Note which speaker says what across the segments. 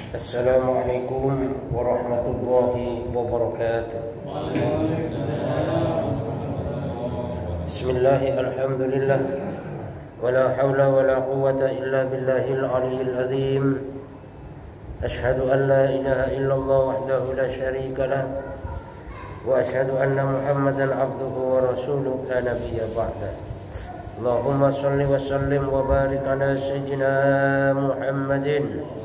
Speaker 1: Assalamualaikum warahmatullahi wabarakatuh. Bismillahi alhamdulillah. Wala hawla wala quwwata illa billahil aliyyil azim. Ashhadu an la ilaha illallah wahdahu la syarika lah. Wa ashhadu anna Muhammadan abduhu wa rasuluhu la nabiyya ba'da. Allahumma salli wa sallim wa barik ala sayyidina Muhammadin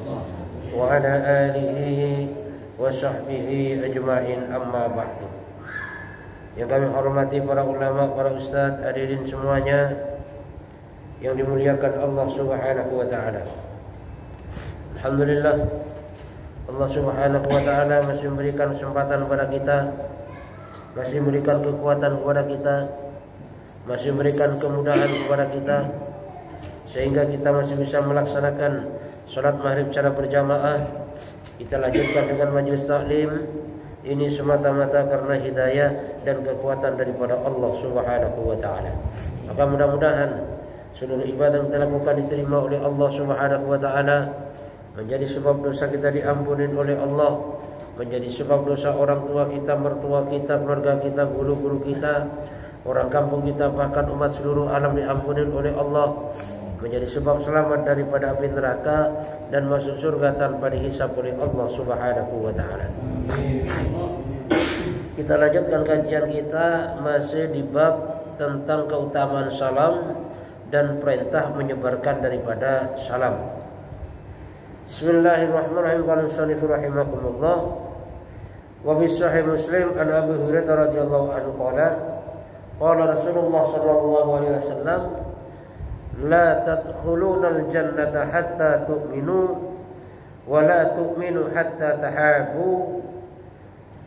Speaker 1: wa ala alihi wa sahbihi ajma'in, amma ba'du. Yang kami hormati para ulama, para ustaz, hadirin semuanya yang dimuliakan Allah Subhanahu wa taala. Alhamdulillah, Allah Subhanahu wa taala masih memberikan kesempatan kepada kita, masih memberikan kekuatan kepada kita, masih memberikan kemudahan kepada kita, sehingga kita masih bisa melaksanakan salat maghrib secara berjamaah. Kita lanjutkan dengan majelis taklim. Ini semata-mata karena hidayah dan kekuatan daripada Allah Subhanahu wa taala. Maka mudah-mudahan seluruh ibadah yang kita lakukan diterima oleh Allah Subhanahu wa taala, menjadi sebab dosa kita diampuni oleh Allah, menjadi sebab dosa orang tua kita, mertua kita, keluarga kita, guru-guru kita, orang kampung kita, bahkan umat seluruh alam diampuni oleh Allah, menjadi sebab selamat daripada api neraka dan masuk surga tanpa dihisab oleh Allah Subhanahu wa taala. Kita lanjutkan kajian kita masih di bab tentang keutamaan salam dan perintah menyebarkan daripada salam. Bismillahirrahmanirrahim. Qala musannif rahimakumullah wa fi sahih Muslim an Abi Hurairah radhiyallahu anhu qala qala Rasulullah sallallahu alaihi wasallam la tadkhulunal jannata hatta tu'minu wa la tu'minu hatta tahabu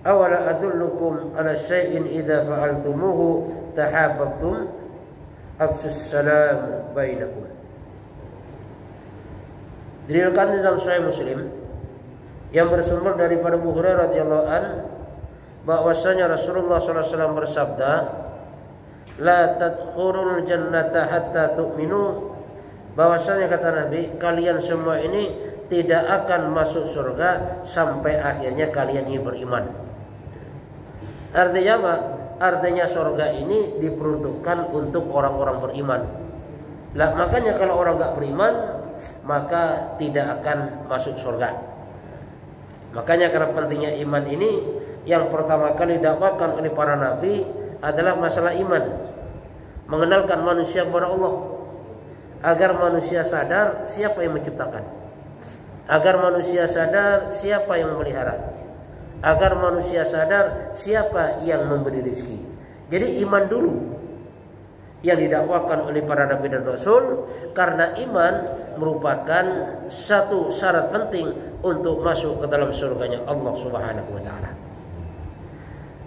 Speaker 1: awala adullukum ala syai'in idza fa'altumuhu tahabbtum afsus salam bainakum. Diriwayatkan dalam Sahih Muslim yang bersumber daripada Abu Hurairah radhiyallahu an bahwasanya Rasulullah sallallahu alaihi wasallam bersabda, la tadkhulul jannata hatta tu'minu, bahwasanya kata Nabi, kalian semua ini tidak akan masuk surga sampai akhirnya kalian ini beriman. Artinya apa? Artinya surga ini diperuntukkan untuk orang-orang beriman. Lah makanya kalau orang enggak beriman maka tidak akan masuk surga. Makanya karena pentingnya iman ini, yang pertama kali didakwakan oleh para nabi adalah masalah iman, mengenalkan manusia kepada Allah, agar manusia sadar siapa yang menciptakan, agar manusia sadar siapa yang memelihara, agar manusia sadar siapa yang memberi rezeki. Jadi iman dulu yang didakwakan oleh para nabi dan rasul, karena iman merupakan satu syarat penting untuk masuk ke dalam surganya Allah Subhanahu wa taala.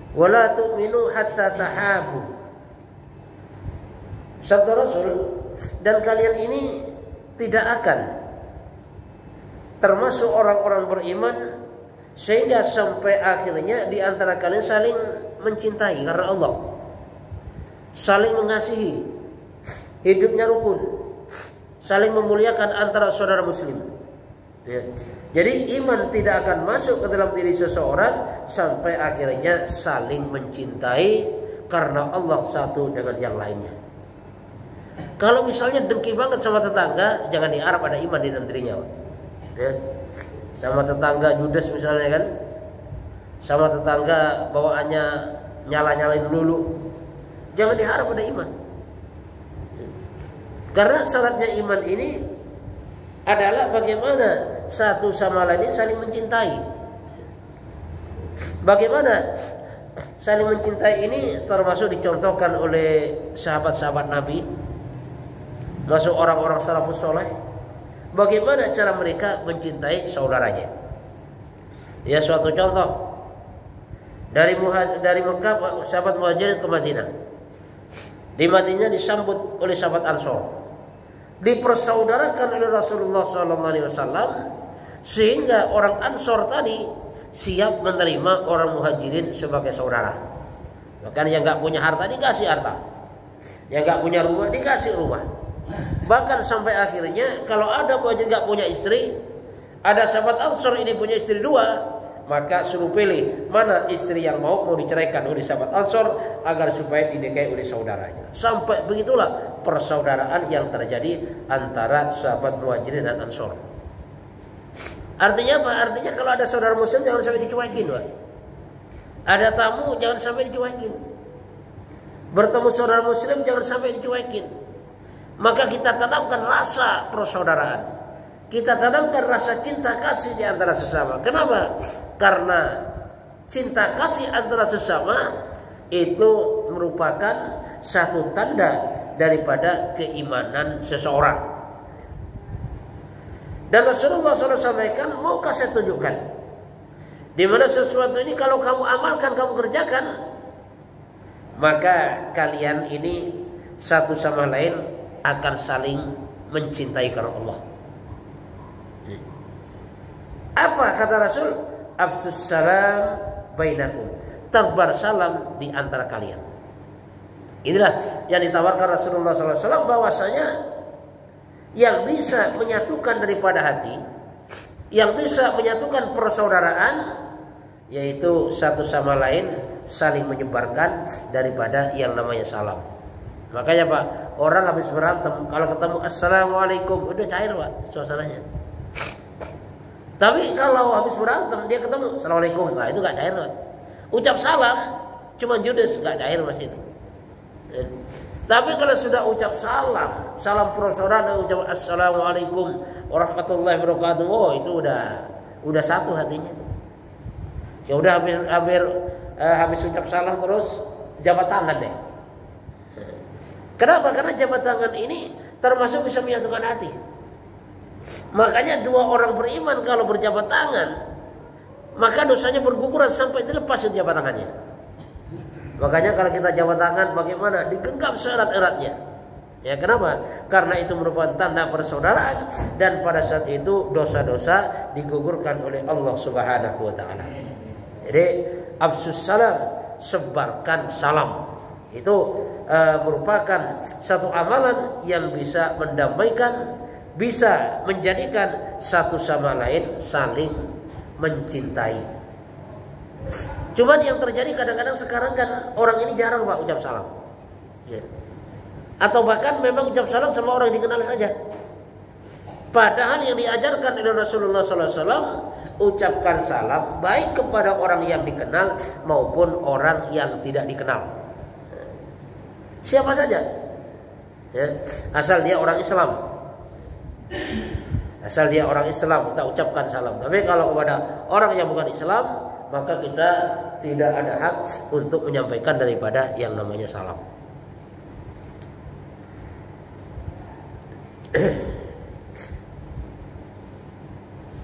Speaker 1: Wala tu'minu hatta tahabu, sabda Rasul, dan kalian ini tidak akan termasuk orang-orang beriman sehingga sampai akhirnya di antara kalian saling mencintai karena Allah, saling mengasihi, hidupnya rukun, saling memuliakan antara saudara muslim. Ya. Jadi iman tidak akan masuk ke dalam diri seseorang sampai akhirnya saling mencintai karena Allah satu dengan yang lainnya. Kalau misalnya dengki banget sama tetangga, jangan diharap ada iman di dalam dirinya. Ya. Sama tetangga judes misalnya kan, sama tetangga bawaannya nyala-nyalain dulu, jangan diharap ada iman. Karena syaratnya iman ini adalah bagaimana satu sama lain saling mencintai. Bagaimana saling mencintai ini termasuk dicontohkan oleh sahabat-sahabat Nabi, masuk orang-orang salafus soleh. Bagaimana cara mereka mencintai saudaranya? Ya, suatu contoh dari Mekah, sahabat Muhajirin ke Madinah. Di Madinah disambut oleh sahabat Ansor, dipersaudarakan oleh Rasulullah SAW, sehingga orang Ansor tadi siap menerima orang Muhajirin sebagai saudara. Bahkan yang nggak punya harta dikasih harta, yang nggak punya rumah dikasih rumah. Bahkan sampai akhirnya kalau ada Muhajir nggak punya istri, Ada sahabat Ansor ini punya istri 2, maka suruh pilih mana istri yang mau diceraikan oleh sahabat Ansor agar supaya dinikahi oleh saudaranya. Sampai begitulah persaudaraan yang terjadi antara sahabat Muhajirin dan Ansor. Artinya apa? Artinya kalau ada saudara muslim jangan sampai dicuekin, Pak. Ada tamu jangan sampai dicuekin. Bertemu saudara muslim jangan sampai dicuekin. Maka kita tanamkan rasa persaudaraan. Kita tanamkan rasa cinta kasih di antara sesama. Kenapa? Karena cinta kasih antara sesama itu merupakan satu tanda daripada keimanan seseorang. Dan Rasulullah SAW sampaikan, maukah saya tunjukkan di mana sesuatu ini kalau kamu amalkan, kamu kerjakan, maka kalian ini satu sama lain akan saling mencintai karena Allah. Apa kata Rasul? Afsus salam bainakum. Tebar salam di antara kalian. Inilah yang ditawarkan Rasulullah SAW, bahwasanya yang bisa menyatukan daripada hati, yang bisa menyatukan persaudaraan, yaitu satu sama lain saling menyebarkan daripada yang namanya salam. Makanya Pak, orang habis berantem kalau ketemu assalamualaikum udah cair Pak suasananya. Tapi kalau habis berantem dia ketemu assalamualaikum, nah itu gak cair Pak. Ucap salam cuma judes, gak cair Mas itu. Tapi kalau sudah ucap salam, salam persaudaraan, ucap assalamualaikum warahmatullahi wabarakatuh, oh itu udah satu hatinya. Ya udah habis ucap salam terus jabat tangan deh. Kenapa? Karena jabat tangan ini termasuk bisa menyatukan hati. Makanya dua orang beriman kalau berjabat tangan, maka dosanya berguguran sampai dilepas jabat tangannya. Makanya kalau kita jabat tangan bagaimana? Digenggam seerat-eratnya. Ya kenapa? Karena itu merupakan tanda persaudaraan, dan pada saat itu dosa-dosa digugurkan oleh Allah Subhanahu wa taala. Jadi afsus salam, sebarkan salam. Itu merupakan satu amalan yang bisa mendamaikan, bisa menjadikan satu sama lain saling mencintai. Cuman yang terjadi kadang-kadang sekarang kan orang ini jarang Pak ucap salam. Ya. Atau bahkan memang ucap salam sama orang yang dikenal saja. Padahal yang diajarkan oleh Rasulullah SAW, ucapkan salam baik kepada orang yang dikenal maupun orang yang tidak dikenal. Siapa saja, ya, asal dia orang Islam. Asal dia orang Islam kita ucapkan salam. Tapi kalau kepada orang yang bukan Islam, maka kita tidak ada hak untuk menyampaikan daripada yang namanya salam.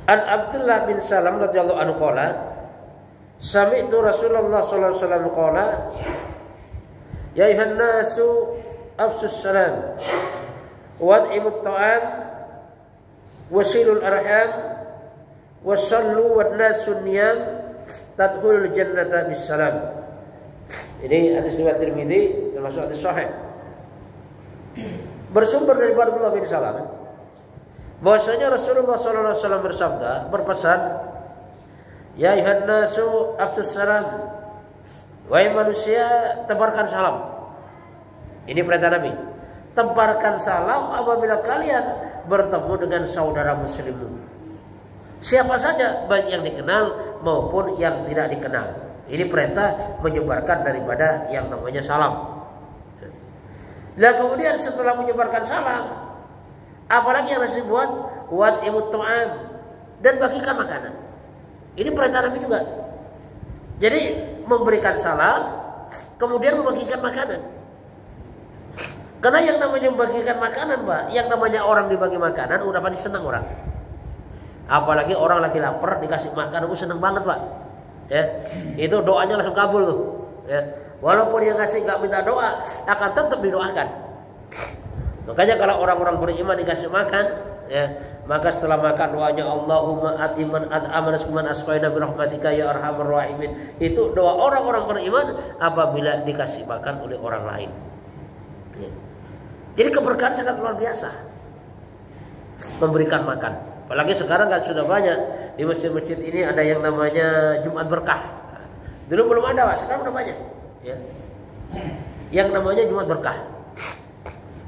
Speaker 1: An Abdullah bin Salam radhiyallahu anhu qala, sami'tu Rasulullah sallallahu alaihi wasallam qala, ya ayuhan nasu afsus salam wad'imut ta'am wasilul arham wasallu wan nasu niyam tadkhulul jannata bisalam. Ini hadis riwayat Tirmidzi termasuk hadis sahih. Bersumber dari Abdullah bin Salam bahwasanya Rasulullah sallallahu alaihi wasallam bersabda, berpesan, ya ayuhan nasu afsus salam, wahai manusia tebarkan salam. Ini perintah Nabi. Tebarkan salam apabila kalian bertemu dengan saudara muslimmu, siapa saja, baik yang dikenal maupun yang tidak dikenal. Ini perintah menyebarkan daripada yang namanya salam. Nah kemudian setelah menyebarkan salam, apalagi yang harus dibuat? Wad'imut ta'am, dan bagikan makanan. Ini perintah Nabi juga. Jadi memberikan salam, kemudian membagikan makanan. Karena yang namanya membagikan makanan Pak, yang namanya orang dibagi makanan udah pasti senang orang. Apalagi orang lagi lapar dikasih makan, aku senang banget Pak. Ya, itu doanya langsung kabul tuh. Ya, walaupun dia ngasih nggak minta doa, akan tetap didoakan. Makanya kalau orang-orang beriman dikasih makan, ya, maka setelah makan doanya Allahumma atiman at'amana suman asqaina birahmatika ya arhamar rahimin. Itu doa orang-orang beriman apabila dikasih makan oleh orang lain. Ya. Jadi keberkahan sangat luar biasa memberikan makan. Apalagi sekarang kan sudah banyak di masjid-masjid ini ada yang namanya Jumat Berkah. Dulu belum ada, Pak. Sekarang udah banyak. Ya. Yang namanya Jumat Berkah.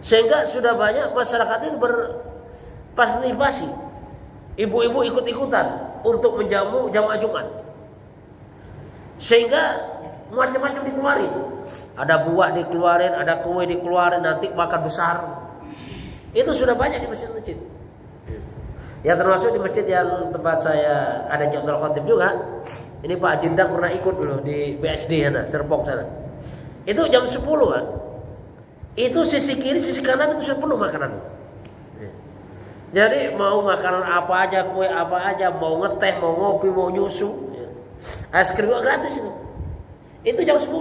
Speaker 1: Sehingga sudah banyak masyarakat itu berpartisipasi. Ibu-ibu ikut-ikutan untuk menjamu jamaah Jumat. Sehingga macam-macam dikeluarin. Ada buah dikeluarin, ada kue dikeluarin, nanti makan besar. Itu sudah banyak di masjid-masjid. Ya termasuk di masjid yang tempat saya ada Abdul Khatib juga. Ini Pak Jindang pernah ikut dulu di BSD sana, Serpong sana. Itu jam 10 kan. Itu sisi kiri, sisi kanan itu sudah penuh makanan itu. Jadi mau makanan apa aja, kue apa aja, mau ngeteh, mau ngopi, mau nyusu, es krim juga gratis itu. Itu jam 10.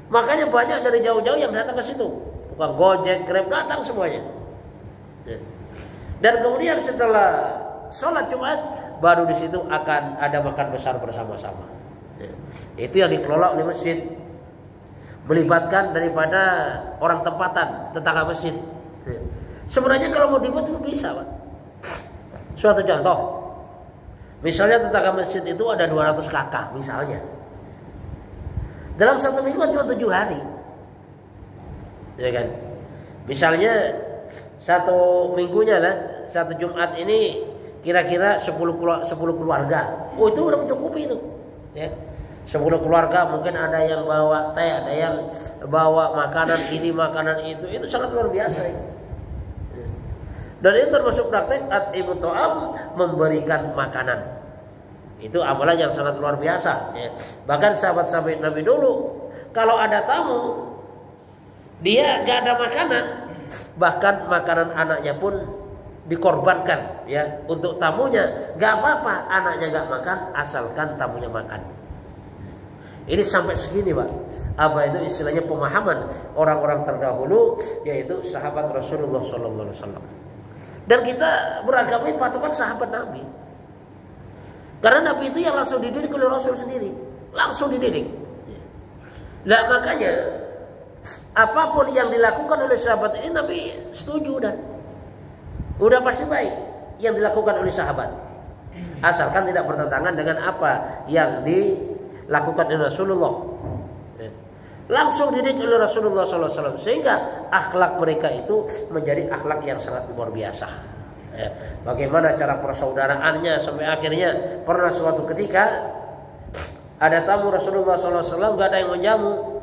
Speaker 1: Makanya banyak dari jauh-jauh yang datang ke situ. Tukang Gojek, Grab datang semuanya. Dan kemudian setelah sholat Jumat baru di situ akan ada makan besar bersama-sama. Itu yang dikelola oleh masjid. Melibatkan daripada orang tempatan, tetangga masjid. Sebenarnya kalau mau dibuat itu bisa, Pak. Suatu contoh, misalnya tetangga masjid itu ada 200 kakak misalnya. Dalam satu minggu cuma 7 hari, ya kan? Misalnya satu minggunya lah, satu Jumat ini kira-kira 10 keluarga. Oh itu udah mencukupi itu, ya. 10 keluarga, mungkin ada yang bawa teh, ada yang bawa makanan ini, makanan itu sangat luar biasa itu. Dan itu termasuk praktek at-ibu ta'am, memberikan makanan. Itu amalan yang sangat luar biasa, ya. Bahkan sahabat-sahabat Nabi dulu, kalau ada tamu, dia gak ada makanan, bahkan makanan anaknya pun dikorbankan, ya, untuk tamunya. Gak apa-apa anaknya gak makan, asalkan tamunya makan. Ini sampai segini, Pak. Apa itu istilahnya pemahaman orang-orang terdahulu, yaitu sahabat Rasulullah SAW. Dan kita beragama patokan sahabat Nabi. Karena Nabi itu yang langsung dididik oleh Rasul sendiri, langsung dididik. Nah makanya apapun yang dilakukan oleh sahabat ini Nabi setuju udah pasti baik yang dilakukan oleh sahabat, asalkan tidak bertentangan dengan apa yang dilakukan oleh Rasulullah. Langsung dididik oleh Rasulullah SAW, sehingga akhlak mereka itu menjadi akhlak yang sangat luar biasa. Bagaimana cara persaudaraannya sampai akhirnya pernah suatu ketika ada tamu Rasulullah SAW, gak ada yang menjamu,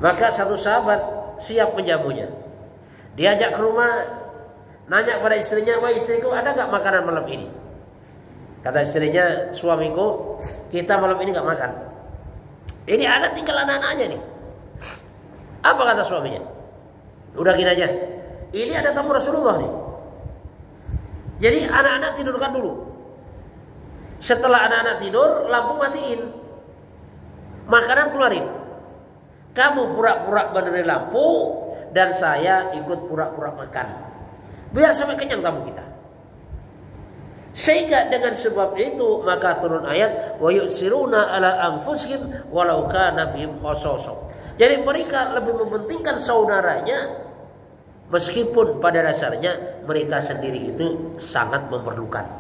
Speaker 1: maka satu sahabat siap menjamunya. Diajak ke rumah, nanya pada istrinya, wah istriku ada gak makanan malam ini? Kata istrinya, suamiku kita malam ini gak makan. Ini ada tinggal anak-anaknya nih. Apa kata suaminya? Udah gini aja, ini ada tamu Rasulullah nih. Jadi anak-anak tidurkan dulu. Setelah anak-anak tidur, lampu matiin, makanan keluarin. Kamu pura-pura benerin lampu, dan saya ikut pura-pura makan. Biar sampai kenyang tamu kita. Sehingga dengan sebab itu maka turun ayat wa yusiruna ala anfusihim walau kana bihim khasasa. Jadi mereka lebih mementingkan saudaranya meskipun pada dasarnya mereka sendiri itu sangat memerlukan.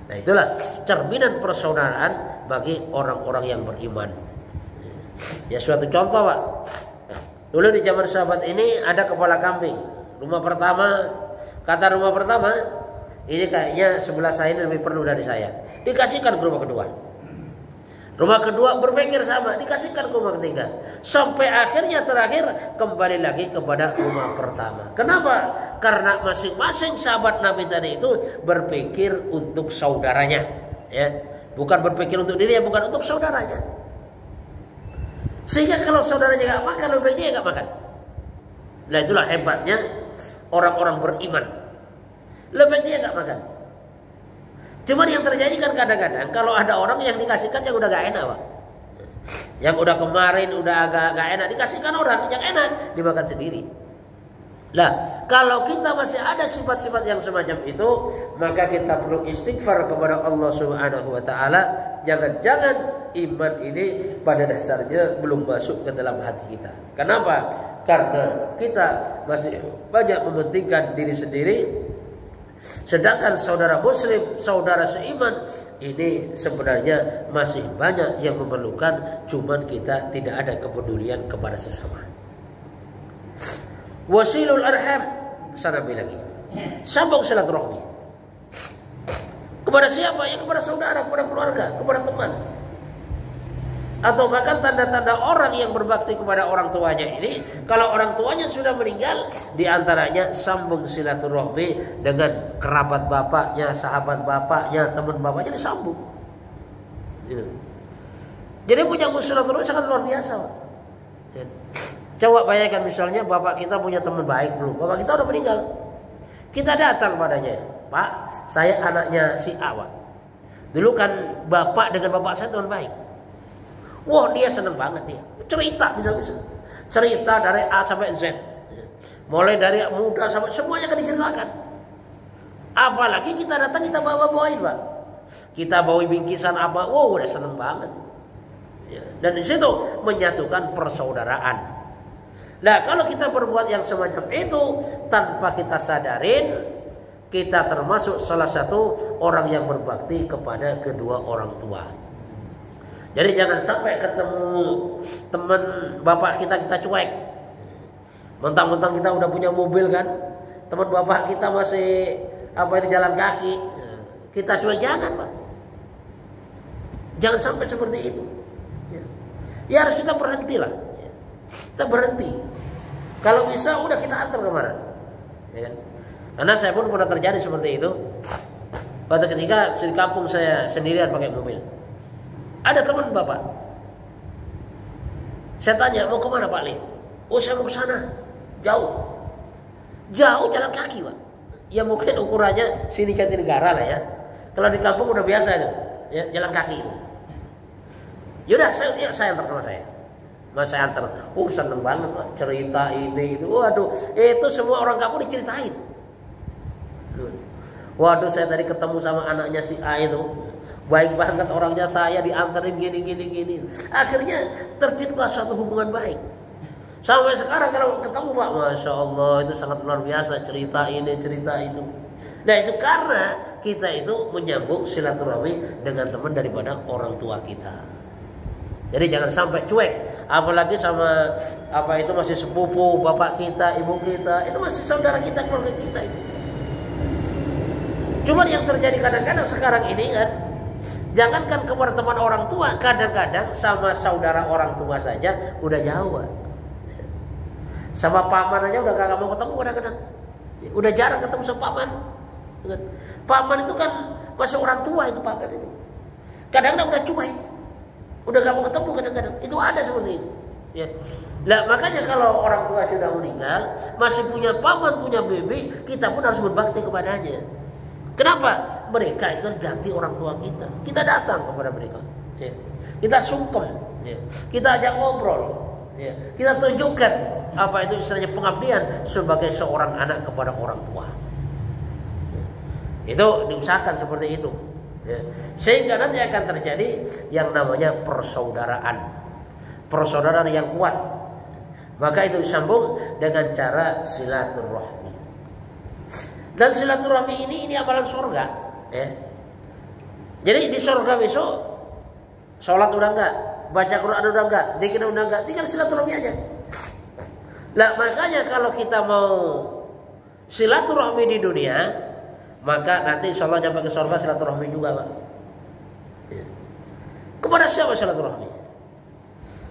Speaker 1: Nah itulah cerminan persaudaraan bagi orang-orang yang beriman. Ya suatu contoh, Pak. Dulu di zaman sahabat ini ada kepala kambing. Rumah pertama, kata rumah pertama, ini kayaknya sebelah saya ini lebih perlu dari saya, dikasihkan ke rumah kedua. Rumah kedua berpikir sama, dikasihkan ke rumah ketiga. Sampai akhirnya terakhir kembali lagi kepada rumah pertama. Kenapa? Karena masing-masing sahabat Nabi tadi itu berpikir untuk saudaranya, ya. Bukan berpikir untuk dirinya, bukan untuk saudaranya. Sehingga kalau saudaranya gak makan, lebih baik dia gak makan. Nah itulah hebatnya orang-orang beriman. Lebih dia gak makan. Cuma yang terjadi kan kadang-kadang kalau ada orang yang dikasihkan yang udah gak enak, Pak. Yang udah kemarin udah agak gak enak, dikasihkan orang yang enak, dimakan sendiri. Nah, kalau kita masih ada sifat-sifat yang semacam itu, maka kita perlu istighfar kepada Allah Subhanahu wa taala. Jangan-jangan iman ini pada dasarnya belum masuk ke dalam hati kita. Kenapa? Karena kita masih banyak mementingkan diri sendiri, Sedangkan saudara muslim, saudara seiman, ini sebenarnya masih banyak yang memerlukan, cuman kita tidak ada kepedulian kepada sesama. Wasilul arham, sana lagi. Sambung silaturahmi. Kepada siapa? Ya kepada saudara, kepada keluarga, kepada teman. Atau bahkan tanda-tanda orang yang berbakti kepada orang tuanya ini, kalau orang tuanya sudah meninggal, diantaranya sambung silaturahmi dengan kerabat bapaknya, sahabat bapaknya, teman bapaknya, disambung. Gitu. Jadi punya silaturahmi sangat luar biasa. Coba bayangkan misalnya bapak kita punya teman baik dulu, bapak kita udah meninggal, kita datang padanya, Pak, saya anaknya si A, Pak. Dulu kan bapak dengan bapak saya teman baik. Wah, dia senang banget dia. Cerita bisa-bisa. Cerita dari A sampai Z. Mulai dari muda sampai semuanya akan diceritakan. Apalagi kita datang kita bawa-bawain, Pak. Kita bawa bingkisan apa, wow, udah senang banget. Ya. Dan di situ menyatukan persaudaraan. Nah, kalau kita berbuat yang semacam itu tanpa kita sadarin, kita termasuk salah satu orang yang berbakti kepada kedua orang tua. Jadi jangan sampai ketemu teman bapak kita cuek. Mentang-mentang kita udah punya mobil kan, teman bapak kita masih di jalan kaki, kita cuek, jangan, Pak. Jangan sampai seperti itu. Ya harus kita berhenti lah. Kita berhenti. Kalau bisa udah kita antar kemana. Ya kan? Karena saya pun pernah terjadi seperti itu. Pada ketika di kampung saya sendirian pakai mobil. Ada teman bapak. Saya tanya, mau kemana Pak Li? Oh, saya mau ke sana. Jauh. Jauh jalan kaki, Pak. Ya mungkin ukurannya sini Jatinegara lah ya. Kalau di kampung udah biasa itu, ya, jalan kaki itu. Yaudah, saya antar sama saya. Mas saya antar. Seneng banget, Pak. Cerita ini itu. Waduh, itu semua orang kampung diceritain. Waduh, saya tadi ketemu sama anaknya si A itu. Baik banget orangnya, saya diantarin gini. Akhirnya tercipta suatu hubungan baik. Sampai sekarang kalau ketemu, Pak, Masya Allah, itu sangat luar biasa. Cerita ini, cerita itu. Nah, itu karena kita itu menyambung silaturahmi dengan teman daripada orang tua kita. Jadi jangan sampai cuek. Apalagi sama itu masih sepupu, bapak kita, ibu kita, itu masih saudara kita, keluarga kita itu. Cuman yang terjadi kadang-kadang sekarang ini kan, jangankan kepada teman orang tua, kadang-kadang sama saudara orang tua saja udah jauh, Pak. Sama paman aja udah gak mau ketemu kadang-kadang. Udah jarang ketemu sama paman. Paman itu kan masih orang tua itu, paman itu. Kadang-kadang udah cuek. Udah gak mau ketemu kadang-kadang. Itu ada seperti itu. Ya. Nah, makanya kalau orang tua sudah meninggal, masih punya paman, punya bibi, kita pun harus berbakti kepadanya. Kenapa? Mereka itu ganti orang tua kita. Kita datang kepada mereka. Ya. Kita sungkem. Ya. Kita ajak ngobrol. Ya. Kita tunjukkan itu istilahnya pengabdian sebagai seorang anak kepada orang tua. Ya. Itu diusahakan seperti itu. Ya. Sehingga nanti akan terjadi yang namanya persaudaraan. Persaudaraan yang kuat. Maka itu disambung dengan cara silaturahmi. Dan silaturahmi ini amalan surga, ya. Jadi di surga besok sholat udah enggak, baca Quran udah enggak, zikir udah enggak, tinggal silaturahmi aja. Nah, makanya kalau kita mau silaturahmi di dunia, maka nanti insya Allah nyampe ke surga silaturahmi juga, Pak. Ya. Kepada siapa silaturahmi?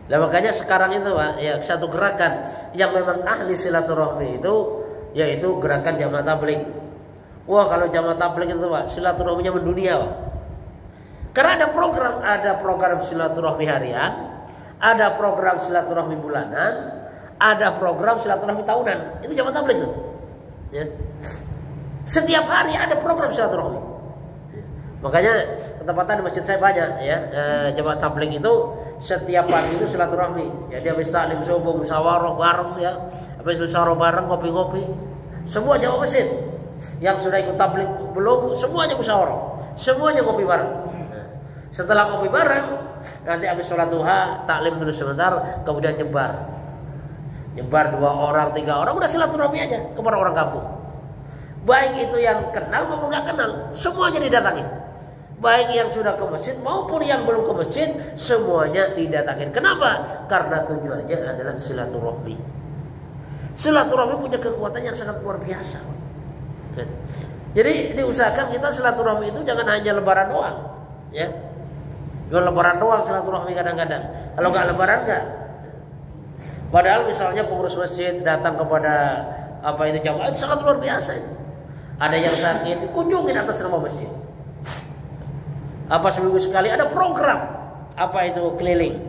Speaker 1: Nah, makanya sekarang itu, Pak, ya, satu gerakan yang memang ahli silaturahmi itu, yaitu gerakan jamaah tabligh. Wah, kalau jamaah tabligh itu, Pak, silaturahminya mendunia, Pak. Karena ada program silaturahmi harian, ada program silaturahmi bulanan, ada program silaturahmi tahunan. Itu jamaah tabligh itu. Ya. Setiap hari ada program silaturahmi. Makanya ketepatan di masjid saya banyak, ya. Jamaah tabligh itu setiap pagi itu silaturahmi. Jadi habis taklim subuh musyawarah bareng, ya. Habis musyawarah bareng ngopi-ngopi. Semua jamaah masjid yang sudah ikut tabligh belum, semuanya musyawarah. Semuanya ngopi bareng. Setelah ngopi bareng, nanti habis sholat duha, taklim dulu sebentar, kemudian nyebar 2 orang, 3 orang, udah silaturahmi aja kepada orang kampung. Baik itu yang kenal maupun nggak kenal, semuanya didatangin. Baik yang sudah ke masjid maupun yang belum ke masjid, semuanya didatangin. Kenapa? Karena tujuannya adalah silaturahmi. Silaturahmi punya kekuatan yang sangat luar biasa. Jadi diusahakan kita silaturahmi itu jangan hanya lebaran doang, ya. Cuma lebaran doang silaturahmi kadang-kadang. Kalau nggak lebaran nggak. Padahal misalnya pengurus masjid datang kepada jamaah itu sangat luar biasa itu. Ada yang sakit dikunjungin atas nama masjid. Seminggu sekali ada program keliling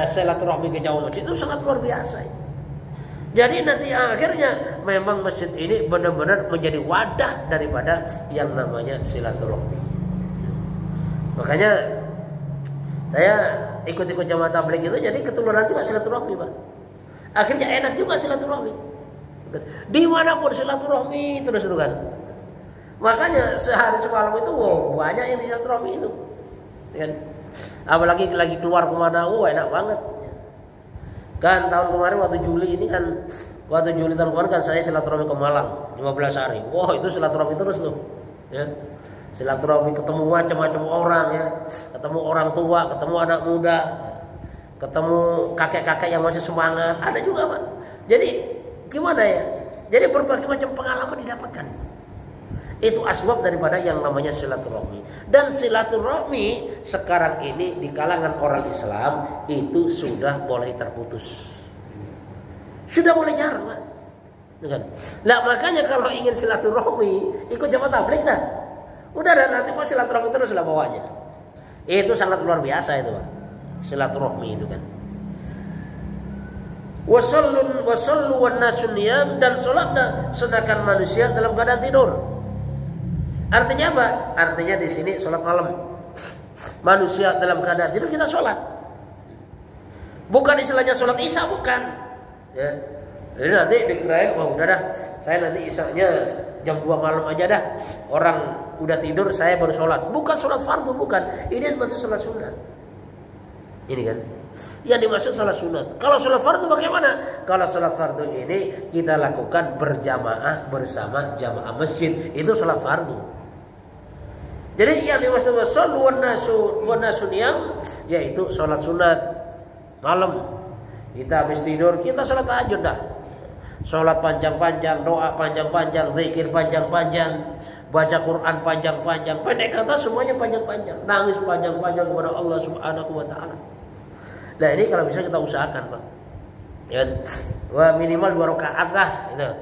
Speaker 1: silaturahmi ke jamaah masjid, itu sangat luar biasa itu. Jadi nanti akhirnya memang masjid ini benar-benar menjadi wadah daripada yang namanya silaturahmi. Makanya saya ikut-ikut jamaah tabligh itu jadi ketularan juga silaturahmi, Pak. Akhirnya enak juga silaturahmi. Dimanapun silaturahmi terus itu kan. Makanya sehari semalam itu banyak yang silaturahmi itu. Kan? Apalagi lagi keluar kemana, enak banget. Kan tahun kemarin waktu Juli tahun kemarin kan saya silaturahmi ke Malang 15 hari. Itu silaturahmi terus tuh. Ya. Silaturahmi ketemu macam-macam orang ya. Ketemu orang tua, ketemu anak muda, ketemu kakek-kakek yang masih semangat, ada juga, Pak. Jadi gimana ya? Jadi berbagai macam pengalaman didapatkan. Itu asbab daripada yang namanya silaturahmi. Dan silaturahmi sekarang ini di kalangan orang Islam itu sudah mulai terputus. Sudah mulai jarang, Pak. Nah, makanya kalau ingin silaturahmi ikut jamaah tabligh dah. Udah nanti mau silaturahmi terus lah bawanya. Itu sangat luar biasa itu, Pak. Silaturahmi itu kan. Wasallu wan nasun niyam, dan salatnya sedangkan manusia dalam keadaan tidur. Artinya apa? Artinya di sini salat malam. Manusia dalam keadaan tidur kita salat. Bukan istilahnya salat Isya, bukan. Ya. Jadi nanti dikirain udah dah, saya nanti Isyanya jam 2 malam aja dah. Orang udah tidur saya baru salat. Bukan salat fardu, bukan. Ini maksud salat sunat. Ini kan yang dimaksud salat sunat. Kalau salat fardu bagaimana? Kalau salat fardu ini kita lakukan berjamaah bersama jamaah masjid, itu salat fardu. Jadi yang dimaksud sallu wan nasu niyam yaitu salat sunat malam. Kita habis tidur kita salat tahajud dah. Salat panjang-panjang, doa panjang-panjang, zikir panjang-panjang, baca Quran panjang-panjang, pendek kata semuanya panjang-panjang, nangis panjang-panjang kepada Allah Subhanahu wa taala. Nah, ini kalau bisa kita usahakan, Pak. Ya, minimal 2 rakaat lah gitu.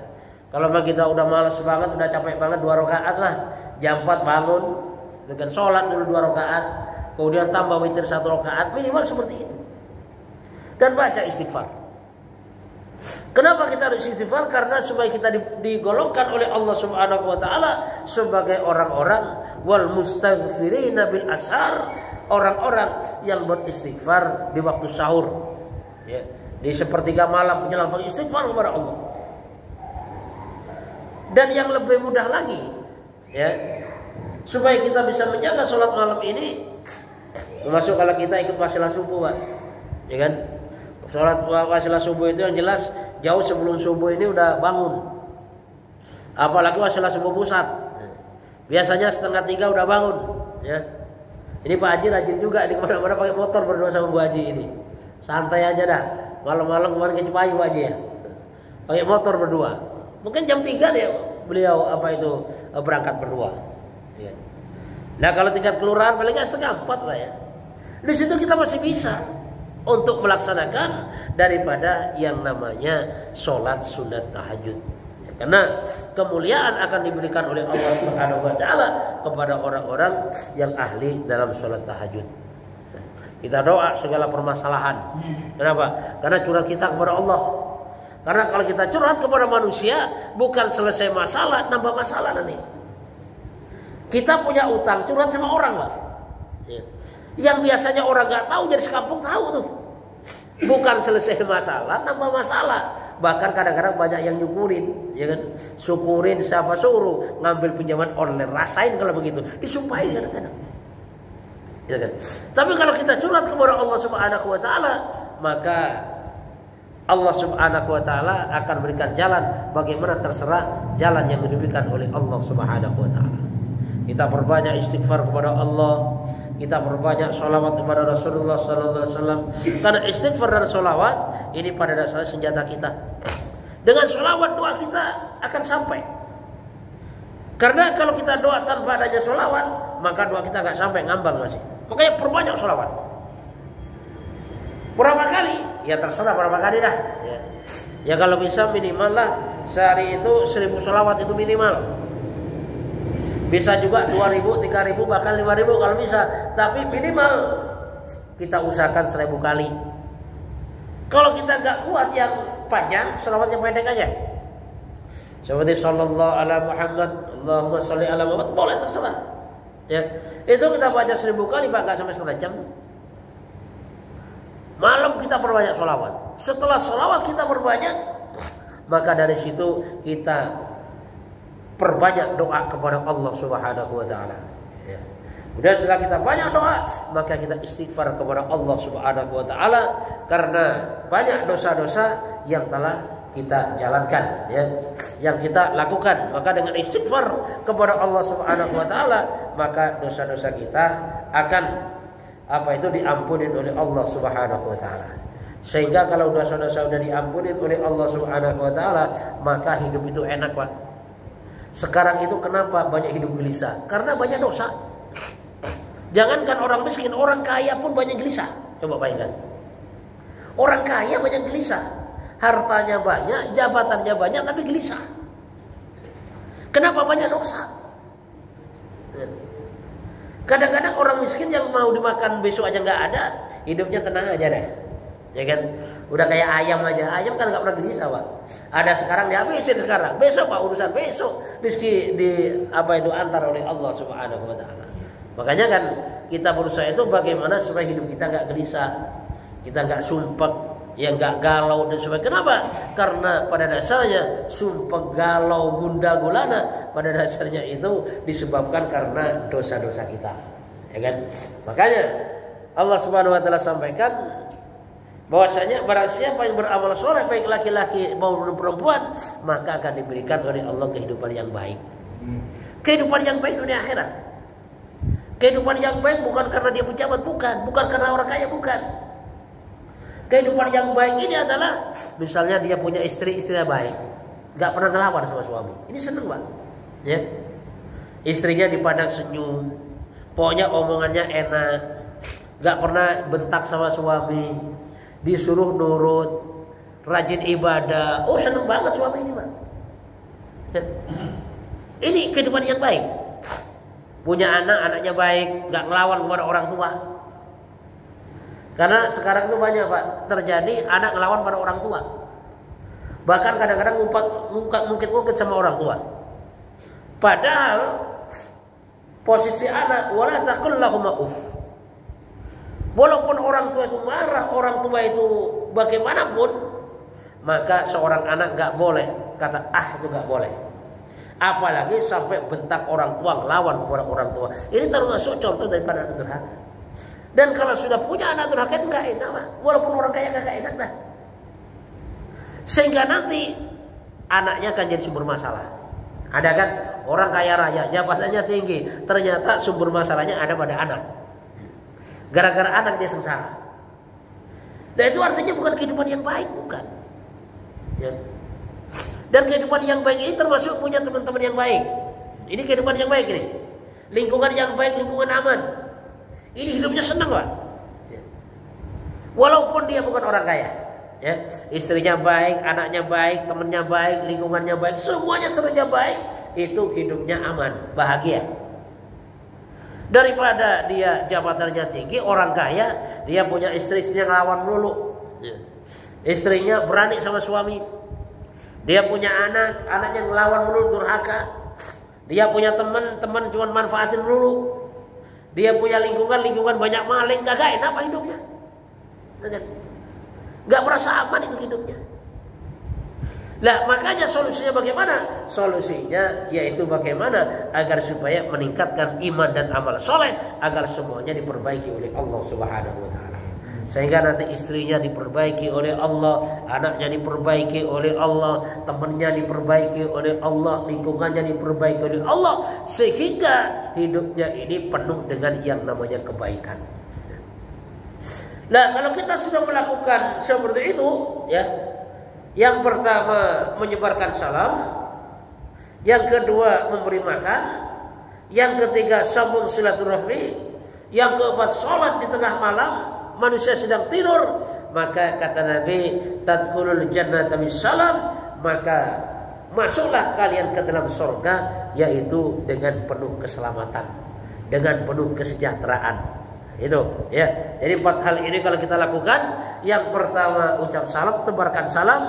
Speaker 1: Kalau memang kita udah malas banget, udah capek banget, 2 rakaat lah. Jam 4 bangun dengan sholat dulu 2 rakaat, kemudian tambah witir 1 rakaat, minimal seperti itu. Dan baca istighfar. Kenapa kita harus istighfar? Karena supaya kita digolongkan oleh Allah Subhanahu wa taala sebagai orang-orang wal mustaghfirina bil ashar, orang-orang yang beristighfar di waktu sahur. Ya, di sepertiga malam menjelang istighfar kepada Allah. Dan yang lebih mudah lagi, ya, supaya kita bisa menjaga sholat malam ini, termasuk kalau kita ikut wasilah subuh, Pak, ya kan? Sholat wasilah subuh itu yang jelas jauh sebelum subuh ini udah bangun. Apalagi wasilah subuh pusat, biasanya 2:30 udah bangun. Ya, ini Pak Haji rajin juga di kemana-mana pakai motor berdua sama Bu Haji ini. Santai aja dah. Malam-malam kemarin ke Cipayu Pak Haji ya, pakai motor berdua. Mungkin jam 3 deh beliau berangkat berdua. Ya. Nah kalau tingkat kelurahan paling nggak 3:30 lah ya. Di situ kita masih bisa untuk melaksanakan daripada yang namanya sholat sunat tahajud. Ya, karena kemuliaan akan diberikan oleh Allah Subhanahu wa taala kepada orang-orang yang ahli dalam sholat tahajud. Ya, kita doa segala permasalahan. Kenapa? Karena curhat kita kepada Allah. Karena kalau kita curhat kepada manusia, bukan selesai masalah, nambah masalah nanti. Kita punya utang, curhat sama orang, Pak. Ya. Yang biasanya orang nggak tahu jadi sekampung tahu tuh. Bukan selesai masalah, nambah masalah. Bahkan kadang-kadang banyak yang nyukurin, ya kan? Syukurin siapa suruh ngambil pinjaman online, rasain kalau begitu, disumpahin kadang-kadang. Ya kan? Tapi kalau kita curhat kepada Allah Subhanahu wa taala, maka Allah Subhanahu wa taala akan berikan jalan bagaimana terserah jalan yang diberikan oleh Allah Subhanahu wa taala. Kita perbanyak istighfar kepada Allah, kita perbanyak sholawat kepada Rasulullah sallallahu alaihi wasallam. Karena istighfar dan sholawat ini pada dasarnya senjata kita. Dengan sholawat doa kita akan sampai. Karena kalau kita doa tanpa adanya sholawat, maka doa kita nggak sampai, ngambang masih. Makanya perbanyak sholawat. Berapa kali? Ya terserah berapa kali dah. Ya kalau bisa minimal lah sehari itu 1000 sholawat itu minimal. Bisa juga 2000, 3000, bahkan 5000 kalau bisa. Tapi minimal kita usahakan 1000 kali. Kalau kita nggak kuat yang panjang, sholawatnya pendek aja. Seperti sallallahu ala Muhammad, Allahumma sholli ala Muhammad, boleh terserah. Ya, itu kita baca 1000 kali, Pak, nggak sampai setengah jam. Malam kita perbanyak sholawat. Setelah sholawat kita perbanyak, maka dari situ kita perbanyak doa kepada Allah Subhanahu wa taala. Ya. Kemudian setelah kita banyak doa, maka kita istighfar kepada Allah Subhanahu wa taala karena banyak dosa-dosa yang telah kita jalankan, ya, yang kita lakukan. Maka dengan istighfar kepada Allah Subhanahu wa taala, maka dosa-dosa kita akan diampuni oleh Allah Subhanahu wa taala. Sehingga kalau dosa-dosa sudah diampuni oleh Allah Subhanahu wa taala, maka hidup itu enak, Pak. Sekarang itu kenapa banyak hidup gelisah? Karena banyak dosa. Jangankan orang miskin, orang kaya pun banyak gelisah. Coba bayangkan. Orang kaya banyak gelisah. Hartanya banyak, jabatannya banyak, tapi gelisah. Kenapa banyak dosa? Kadang-kadang orang miskin yang mau dimakan besok aja nggak ada, hidupnya tenang aja deh, ya kan? Udah kayak ayam aja, ayam kan nggak pernah gelisah, Pak. Ada sekarang dihabisin sekarang, besok Pak urusan besok, rezeki antar oleh Allah Subhanahu wa taala. Makanya kan kita berusaha itu bagaimana supaya hidup kita nggak gelisah, kita nggak sumpek, ya nggak galau dan sebagainya. Kenapa? Karena pada dasarnya sumpah, galau, gundah gulana pada dasarnya itu disebabkan karena dosa-dosa kita, ya kan? Makanya Allah Subhanahu wa taala sampaikan bahwasanya barang siapa yang beramal soleh baik laki-laki maupun perempuan, maka akan diberikan oleh Allah kehidupan yang baik. Kehidupan yang baik dunia akhirat. Kehidupan yang baik bukan karena dia pejabat, bukan karena orang kaya, bukan. Kehidupan yang baik ini adalah misalnya dia punya istrinya baik, nggak pernah ngelawan sama suami. Ini seneng, Pak. Ya. Istrinya dipandang senyum, pokoknya omongannya enak, nggak pernah bentak sama suami, disuruh nurut, rajin ibadah. Oh, seneng banget suami ini, Pak. Ya. Ini kehidupan yang baik. Punya anak, anaknya baik, nggak ngelawan kepada orang tua. Karena sekarang itu banyak, Pak, terjadi anak ngelawan pada orang tua. Bahkan kadang-kadang ngungkit-ngungkit sama orang tua. Padahal posisi anak wala taqul lahum uff. Walaupun orang tua itu marah, orang tua itu bagaimanapun, maka seorang anak nggak boleh kata itu nggak boleh. Apalagi sampai bentak orang tua, ngelawan kepada orang tua. Ini termasuk contoh daripada anak durhaka. Dan kalau sudah punya anak durhaka itu nggak enak, Pak. Walaupun orang kaya nggak enak dah. Sehingga nanti anaknya akan jadi sumber masalah. Ada kan orang kaya raya, jabatannya tinggi, ternyata sumber masalahnya ada pada anak. Gara-gara anak dia sengsara. Dan itu artinya bukan kehidupan yang baik, bukan. Ya. Dan kehidupan yang baik ini termasuk punya teman-teman yang baik. Ini kehidupan yang baik ini. Lingkungan yang baik, lingkungan aman. Ini hidupnya senang, Pak. Ya. Walaupun dia bukan orang kaya. Ya. Istrinya baik, anaknya baik, temannya baik, lingkungannya baik, semuanya semuanya baik. Itu hidupnya aman, bahagia. Daripada dia jabatannya tinggi, orang kaya, dia punya istrinya ngelawan dulu. Ya. Istrinya berani sama suami. Dia punya anak, anaknya ngelawan dulu, durhaka. Dia punya teman cuma manfaatin dulu. Dia punya lingkungan banyak maling, gak enak apa hidupnya. Gak merasa aman itu hidupnya. Lah makanya solusinya bagaimana? Solusinya yaitu bagaimana agar supaya meningkatkan iman dan amal soleh, agar semuanya diperbaiki oleh Allah Subhanahu wa taala. Sehingga nanti istrinya diperbaiki oleh Allah, anaknya diperbaiki oleh Allah, temannya diperbaiki oleh Allah, lingkungannya diperbaiki oleh Allah, sehingga hidupnya ini penuh dengan yang namanya kebaikan. Nah, kalau kita sudah melakukan seperti itu, ya, yang pertama menyebarkan salam, yang kedua memberi makan, yang ketiga sambung silaturahmi, yang keempat sholat di tengah malam, manusia sedang tidur, maka kata Nabi, tadkhulul jannata bisalam, maka masuklah kalian ke dalam surga, yaitu dengan penuh keselamatan, dengan penuh kesejahteraan. Itu ya. Jadi 4 hal ini kalau kita lakukan, yang pertama ucap salam, tebarkan salam,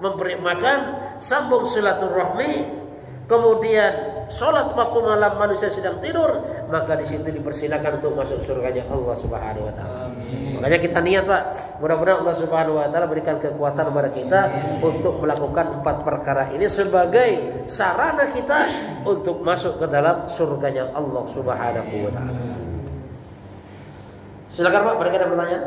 Speaker 1: memberi makan, sambung silaturahmi, kemudian sholat waktu malam manusia sedang tidur, maka di situ dipersilakan untuk masuk surganya Allah Subhanahu wa taala. Makanya kita niat, Pak, mudah-mudahan Allah Subhanahu wa taala berikan kekuatan kepada kita untuk melakukan 4 perkara ini sebagai sarana kita untuk masuk ke dalam surganya Allah Subhanahu wa taala. Silakan Pak, berikan pertanyaan.